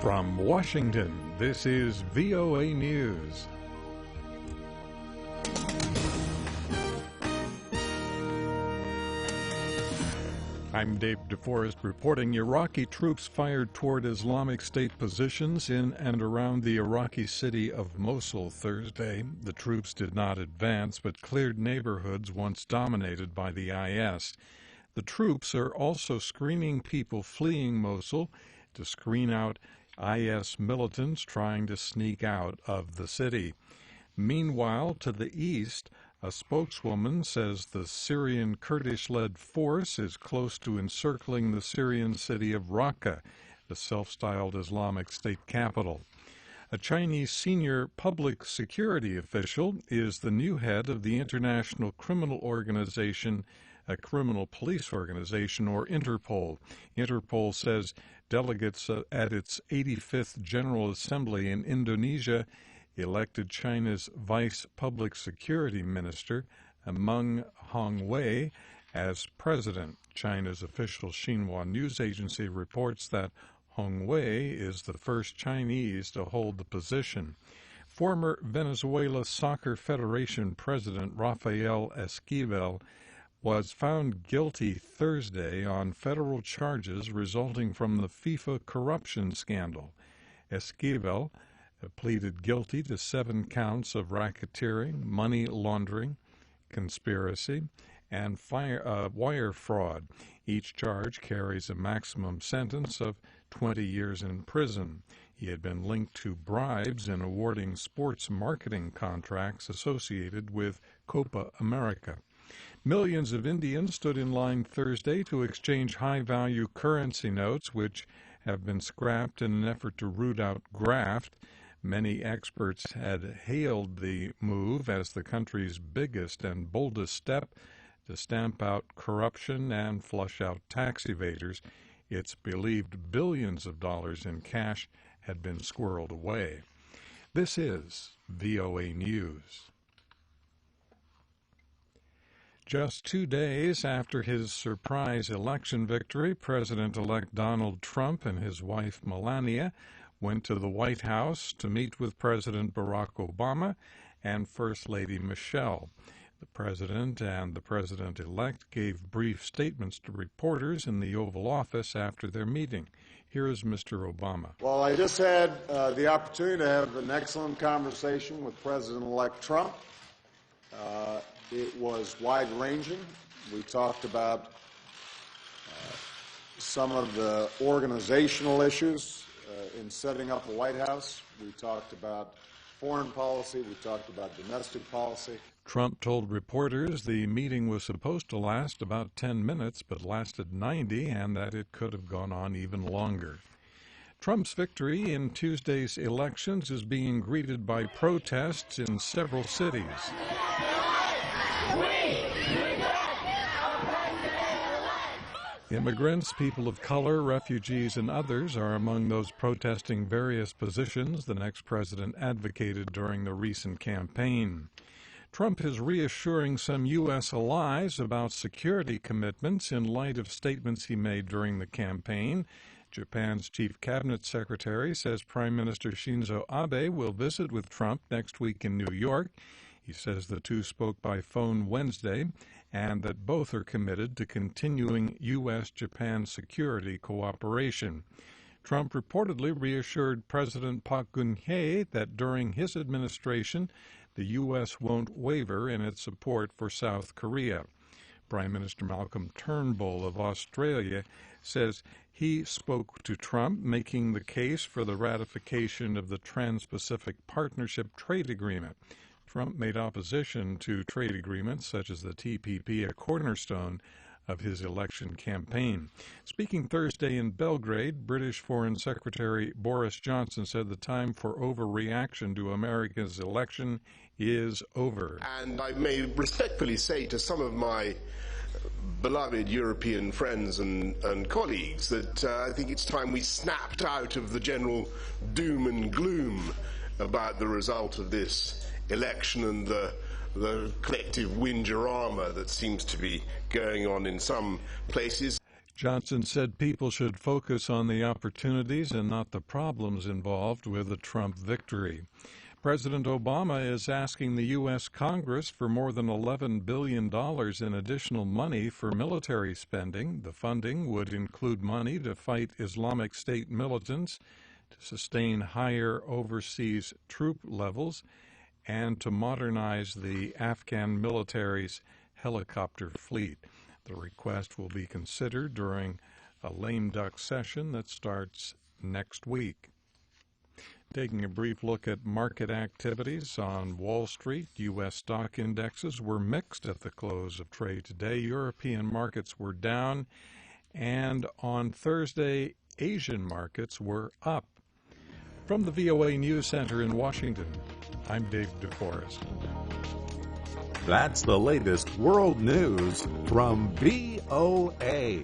From Washington, this is VOA News. I'm David DeForest reporting Iraqi troops fired toward Islamic State positions in and around the Iraqi city of Mosul Thursday. The troops did not advance but cleared neighborhoods once dominated by the IS. The troops are also screening people fleeing Mosul to screen out IS militants trying to sneak out of the city. Meanwhile, to the east, a spokeswoman says the Syrian Kurdish-led force is close to encircling the Syrian city of Raqqa, the self-styled Islamic State capital. A Chinese senior public security official is the new head of the International Criminal Organization, a criminal police organization, or Interpol. Interpol says delegates at its 85th General Assembly in Indonesia elected China's Vice Public Security Minister, Meng Hongwei, as president. China's official Xinhua news agency reports that Hongwei is the first Chinese to hold the position. Former Venezuela Soccer Federation President Rafael Esquivel was found guilty Thursday on federal charges resulting from the FIFA corruption scandal. Esquivel pleaded guilty to 7 counts of racketeering, money laundering, conspiracy, and wire fraud. Each charge carries a maximum sentence of 20 years in prison. He had been linked to bribes in awarding sports marketing contracts associated with Copa America. Millions of Indians stood in line Thursday to exchange high-value currency notes, which have been scrapped in an effort to root out graft. Many experts had hailed the move as the country's biggest and boldest step to stamp out corruption and flush out tax evaders. It's believed billions of dollars in cash had been squirreled away. This is VOA News. Just 2 days after his surprise election victory, President-elect Donald Trump and his wife Melania went to the White House to meet with President Barack Obama and First Lady Michelle. The president and the president-elect gave brief statements to reporters in the Oval Office after their meeting. Here is Mr. Obama. Well, I just had the opportunity to have an excellent conversation with President-elect Trump. It was wide-ranging. We talked about some of the organizational issues in setting up the White House. We talked about foreign policy. We talked about domestic policy. Trump told reporters the meeting was supposed to last about 10 minutes, but lasted 90, and that it could have gone on even longer. Trump's victory in Tuesday's elections is being greeted by protests in several cities. Immigrants, people of color, refugees, and others are among those protesting various positions the next president advocated during the recent campaign. Trump is reassuring some U.S. allies about security commitments in light of statements he made during the campaign. Japan's chief cabinet secretary says Prime Minister Shinzo Abe will visit with Trump next week in New York. He says the two spoke by phone Wednesday and that both are committed to continuing U.S.-Japan security cooperation. Trump reportedly reassured President Park Geun-hye that during his administration, the U.S. won't waver in its support for South Korea. Prime Minister Malcolm Turnbull of Australia says he spoke to Trump, making the case for the ratification of the Trans-Pacific Partnership Trade Agreement. Trump made opposition to trade agreements such as the TPP a cornerstone of his election campaign. Speaking Thursday in Belgrade, British Foreign Secretary Boris Johnson said the time for overreaction to America's election is over. And I may respectfully say to some of my beloved European friends and colleagues that I think it's time we snapped out of the general doom and gloom about the result of this election and the collective windorama that seems to be going on in some places. Johnson said people should focus on the opportunities and not the problems involved with a Trump victory. President Obama is asking the U.S. Congress for more than $11 billion in additional money for military spending. The funding would include money to fight Islamic State militants, to sustain higher overseas troop levels, and to modernize the Afghan military's helicopter fleet. The request will be considered during a lame duck session that starts next week. Taking a brief look at market activities on Wall Street, U.S. stock indexes were mixed at the close of trade today. European markets were down, and on Thursday, Asian markets were up. From the VOA News Center in Washington, I'm David DeForest. That's the latest world news from VOA.